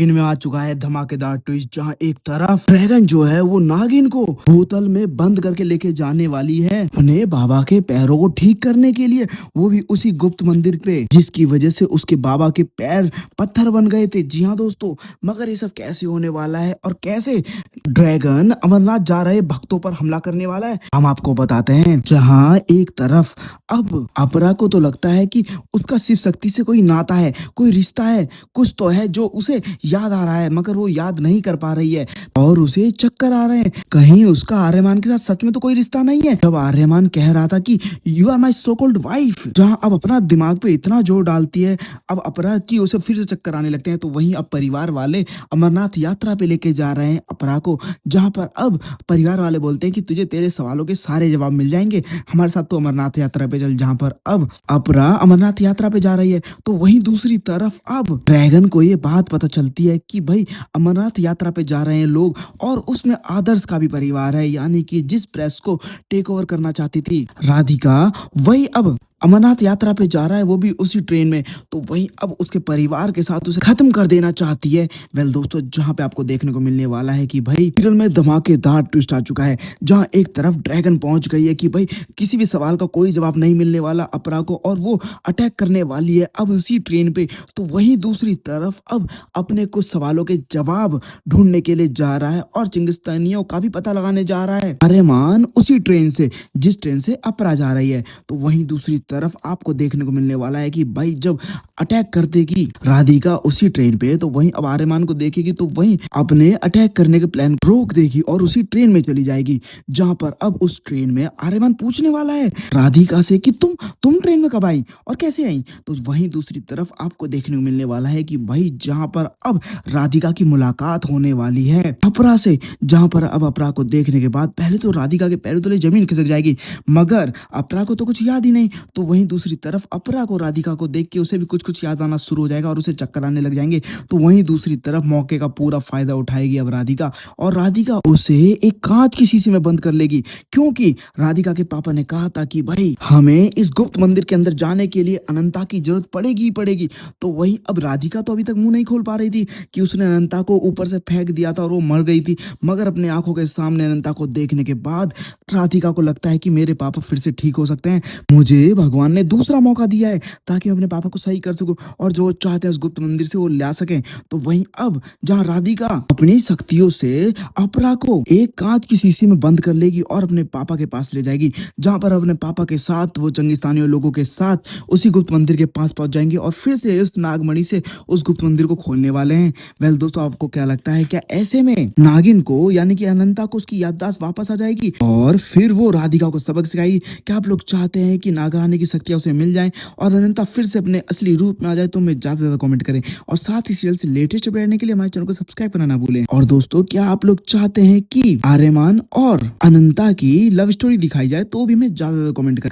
इनमें आ चुका है धमाकेदार ट्विस्ट, जहां एक तरफ ड्रैगन जो है वो नागिन को बोतल में बंद करके लेके जाने वाली है अपने बाबा के पैरों को ठीक करने के लिए, वो भी उसी गुप्त मंदिर पे जिसकी वजह से उसके बाबा के पैर पत्थर बन गए थे। जी हाँ दोस्तों, मगर ये सब कैसे होने वाला है और कैसे ड्रैगन अमरनाथ जा रहे भक्तों पर हमला करने वाला है, हम आपको बताते हैं। जहां एक तरफ अब अपरा को तो लगता है कि उसका शिव शक्ति से कोई नाता है, कोई रिश्ता है, कुछ तो है जो उसे याद आ रहा है, मगर वो याद नहीं कर पा रही है और उसे चक्कर आ रहे हैं। कहीं उसका आर्यमान के साथ सच में तो कोई रिश्ता नहीं है। जब आर्यमान कह रहा था कि you are my so called wife, जहां अब अपना दिमाग पे इतना जोर डालती है अब अपरा की उसे फिर से चक्कर आने लगते हैं। तो वहीं अब परिवार वाले अमरनाथ यात्रा पे लेके जा रहे हैं अपरा को, जहां पर अब परिवार वाले बोलते हैं कि तुझे तेरे सवालों के सारे जवाब मिल जाएंगे, हमारे साथ तो अमरनाथ यात्रा पे चल। जहां पर अब अपरा अमरनाथ यात्रा पे जा रही है, तो वहीं दूसरी तरफ अब ड्रैगन को ये बात पता चलती है कि भाई अमरनाथ यात्रा पे जा रहे हैं लोग, और उसमें आदर्श का भी परिवार है, यानी कि जिस प्रेस को टेक ओवर करना चाहती थी राधिका, वही अब अमरनाथ यात्रा पे जा रहा है, वो भी उसी ट्रेन में। तो वही अब उसके परिवार के साथ उसे खत्म कर देना चाहती है। वेल दोस्तों, जहां पे आपको देखने को मिलने वाला है कि भाई सीरियल में धमाकेदार ट्विस्ट आ चुका है, जहां एक तरफ ड्रैगन पहुंच गई है कि भाई किसी भी सवाल का कोई जवाब नहीं मिलने वाला अपरा को, और वो अटैक करने वाली है अब उसी ट्रेन पे। तो वही दूसरी तरफ अब अपने कुछ सवालों के जवाब ढूंढने के लिए जा रहा है और चिंगिस्तानियों का भी पता लगाने जा रहा है आर्यमान उसी ट्रेन से जिस ट्रेन से अपरा जा रही है। तो वहीं दूसरी तरफ आपको देखने को मिलने वाला है कि भाई जब अटैक कर देगी राधिका उसी ट्रेन पे, तो वहीं अब आर्यमान को देखेगी तो वहीं अपने अटैक करने के प्लान रोक देगी और उसी ट्रेन में चली जाएगी। जहां पर अब उस ट्रेन में आर्यमान पूछने वाला है राधिका से कि तुम ट्रेन में कब आई और कैसे आई। तो वहीं दूसरी तरफ आपको देखने को मिलने वाला है कि भाई जहां पर अब राधिका की मुलाकात होने वाली है अपरा से, जहां पर अब अपरा को देखने के बाद पहले तो राधिका के पैरों तले जमीन खिसक जाएगी, मगर अपरा को तो कुछ याद ही नहीं। तो वहीं दूसरी तरफ अपरा को राधिका को देख के उसे भी कुछ कुछ याद आना शुरू हो जाएगा और उसे चक्कर आने लग जाएंगे। तो वहीं दूसरी तरफ मौके का पूरा फायदा उठाएगी अब राधिका, और राधिका उसे एक कांच की शीशी में बंद कर लेगी, क्योंकि राधिका के पापा ने कहा था कि भाई हमें इस गुप्त मंदिर के अंदर जाने के लिए अनंता की जरूरत पड़ेगी ही पड़ेगी। तो वहीं अब राधिका तो अभी तक मुंह नहीं खोल पा रही थी कि उसने अनंता को ऊपर से फेंक दिया था और वो मर गई थी, मगर अपने आंखों के सामने अनंता को देखने के बाद राधिका को लगता है कि मेरे पापा फिर से ठीक हो सकते हैं, मुझे भगवान ने दूसरा मौका दिया है ताकि मैं अपने पापा को सही कर सकूं और जो चाहते हैं उस गुप्त मंदिर से वो ला सकें। तो वहीं अब जहां राधिका अपनी शक्तियों से अपरा को एक कांच की शीशी में बंद कर लेगी और अपने पापा के पास ले जाएगी, जहां पर अपने पापा के साथ वो चंगिस्तानी लोगों के साथ उसी गुप्त मंदिर के पास पहुंच जाएंगे और फिर से इस नागमणि से उस गुप्त मंदिर को खोलने वाले हैं। वेल दोस्तों, आपको क्या लगता है, क्या ऐसे में नागिन को यानी कि अनंता को उसकी याददाश्त वापस आ जाएगी और फिर वो राधिका को सबक सिखाएगी? क्या आप लोग चाहते हैं कि नागरानी की शक्तियां उसे मिल जाएं और अनंता फिर से अपने असली रूप में आ जाए? तो हमें ज्यादा से ज्यादा कमेंट करें और साथ ही सीरियल से लेटेस्ट अपडेट रहने के लिए हमारे चैनल को सब्सक्राइब करना ना भूलें। और दोस्तों, क्या आप लोग चाहते हैं कि आर्यमान और अनंता की लव स्टोरी दिखाई जाए? तो भी हमें ज्यादा से ज्यादा कमेंट करें।